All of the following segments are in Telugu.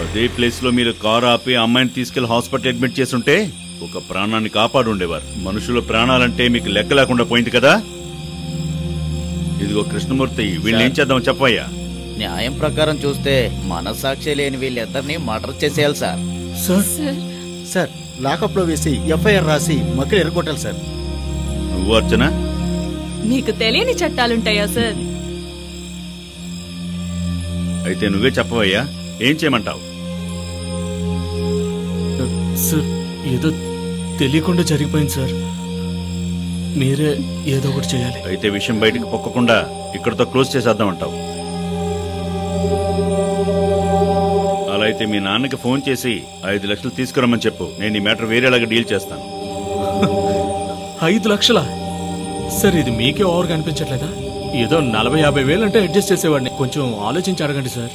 అదే ప్లేస్ లో మీరు కారు ఆపి అమ్మాయిని తీసుకెళ్లి హాస్పిటల్ అడ్మిట్ చేసుంటే ఒక ప్రాణాన్ని కాపాడు ఉండేవారు. మనుషుల ప్రాణాలంటే మీకు లెక్క లేకుండా పోయింది కదా. ఇదిగో కృష్ణమూర్తి, వీళ్ళు ఏం చేద్దాం చెప్పయ్యా. న్యాయం ప్రకారం చూస్తే మనసాక్షి లేని వీళ్ళిద్దరిని మర్డర్ చేసేయాలి సార్. సార్ లాకప్ లో వేసి ఎఫ్ఐఆర్ రాసి మక్కలు ఎరగొట్టాలి సార్. నువ్వు అర్చన, మీకు తెలియని చట్టాలుంటాయా సార్? అయితే నువ్వే చెప్పవయ్యా, ఏం చేయమంటావు? సార్ ఏదో తెలియకుండా జరిగిపోయింది సార్, మీరే ఏదో ఒకటి చేయాలి. అయితే విషయం బయటకు పొక్కకుండా ఇక్కడతో క్లోజ్ చేసేద్దామంటావు. అలా అయితే మీ నాన్నకి ఫోన్ చేసి 5 లక్షలు తీసుకురమ్మని చెప్పు. నేను ఈ మ్యాటర్ వేరేలాగా డీల్ చేస్తాను. 5 లక్షలా? సార్ ఇది మీకే ఓవర్గా అనిపించట్లేదా? ఏదో 40-50 వేలు అంటే అడ్జస్ట్ చేసేవాడిని. కొంచెం ఆలోచించి అడగండి సార్.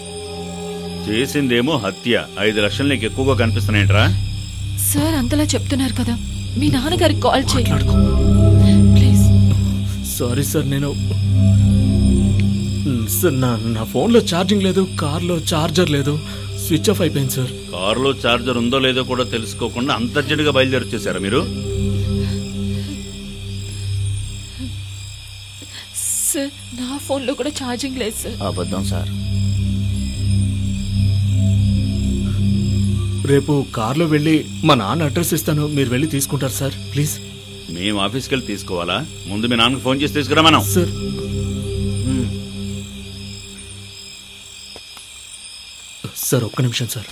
చేసిందేమో హత్య, 5 లక్షలు నీకు ఎక్కువగా కనిపిస్తున్నాయంట్రా? సార్ అంతలా చెప్తున్నారు కదా, మీ నాన్నగారికి కాల్ చేయండి ప్లీజ్. సారీ సార్, నేను సార్ నా ఫోన్లో ఛార్జింగ్ లేదు, కార్లో ఛార్జర్ లేదు, స్విచ్ ఆఫ్ అయిపోయింది సార్. కారులో ఛార్జర్ ఉందో లేదో కూడా తెలుసుకోకుండా అంత అర్జెంటుగా బయలుదేరి వచ్చేసారా మీరు? సార్ నా ఫోన్లో కూడా ఛార్జింగ్ లేదు సార్. అబద్ధం సార్. రేపు కార్లో వెళ్ళి మా నాన్న అడ్రస్ ఇస్తాను, మీరు వెళ్ళి తీసుకుంటారు సార్ ప్లీజ్. మేము ఆఫీస్కి వెళ్ళి తీసుకోవాలా? ముందు మీ నాన్నకి ఫోన్ చేసి తీసుకురా మనం. సార్ సార్ ఒక్క నిమిషం సార్.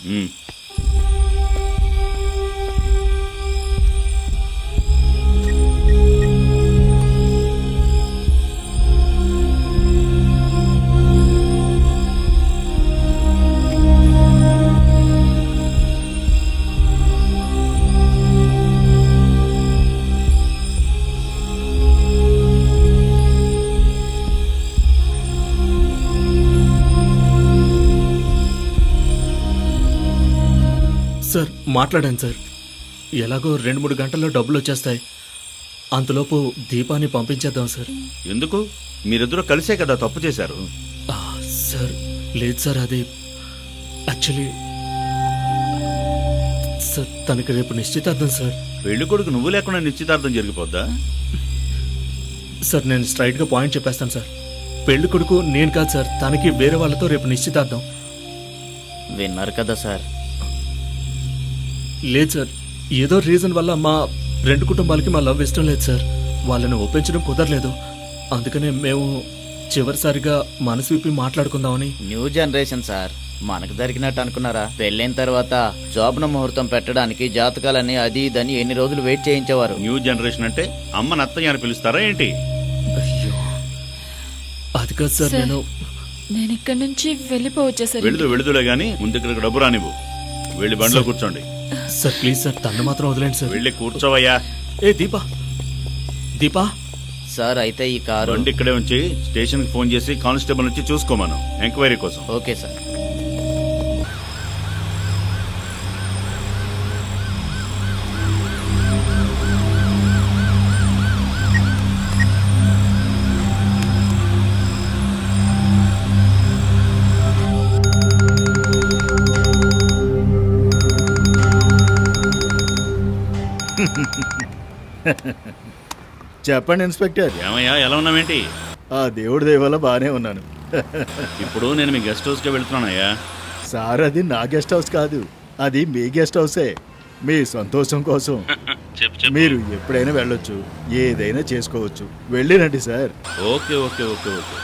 సార్ మాట్లాడాను సార్, ఎలాగో 2-3 గంటల్లో డబ్బులు వచ్చేస్తాయి, అంతలోపు దీపాన్ని పంపించేద్దాం సార్. ఎందుకు? మీరిద్దరూ కలిసే కదా తప్పు చేశారు. సార్ లేదు సార్, అది యాక్చువల్లీ సార్ తనకి రేపు నిశ్చితార్థం సార్. పెళ్లి కొడుకు నువ్వు లేకుండా నిశ్చితార్థం జరిగిపోద్దా? సార్ నేను స్ట్రైట్గా పాయింట్ చెప్పేస్తాను సార్, పెళ్లి కొడుకు నేను కాదు సార్, తనకి వేరే వాళ్ళతో రేపు నిశ్చితార్థం. విన్నారు కదా సార్. లేదు సార్, ఏదో రీజన్ వల్ల మా 2 కుటుంబాలకి మా లవ్ ఇష్టం లేదు సార్, వాళ్ళని ఒప్పించడం కుదరలేదు. అందుకనే మేము చివరిసారిగా మనసు విప్పి మాట్లాడుకుందామని. న్యూ జనరేషన్ సార్, మనకు దొరికినట్టు అనుకున్నారా? పెళ్ళైన తర్వాత జాబ్న ముహూర్తం పెట్టడానికి జాతకాలని అది ఇదని ఎన్ని రోజులు వెయిట్ చేయించేవారు. న్యూ జనరేషన్ అంటే అమ్మని అత్తయ్య అని పిలుస్తారా ఏంటి? అయ్యో అది కాదు సార్, నేను ఇక్కడి నుంచి వెళ్ళిపోవచ్చా సార్? వెళుదులే గానీ ముందు ఇక్కడికి డబ్బు రానివ్వు. వెళ్ళి బండిలో కూర్చోండి. సార్ ప్లీజ్ సార్, తన్ను మాత్రం వదిలేండి సార్. వెళ్ళి కూర్చోవయ్యా. ఏ దీపా సార్, అయితే ఈ కారు బండి ఇక్కడే ఉంచి స్టేషన్ కి ఫోన్ చేసి కానిస్టేబుల్ నుంచి చూసుకోమను ఎంక్వైరీ కోసం. Okay sir. చెప్పండి ఇన్స్పెక్టర్. ఏమయ్యా, ఎలా ఉన్నావేంటి? ఆ దేవుడి దయ వల్ల బానే ఉన్నాను. ఇప్పుడు నేను మీ గెస్ట్ హౌస్ కి వెళ్తున్నానయ్యా. సార్ అది నా గెస్ట్ హౌస్ కాదు, అది మీ గెస్ట్ హౌసే. మీ సంతోషం కోసం మీరు ఎప్పుడైనా వెళ్ళొచ్చు, ఏదైనా చేసుకోవచ్చు. వెళ్ళిరండి sir. Okay okay okay okay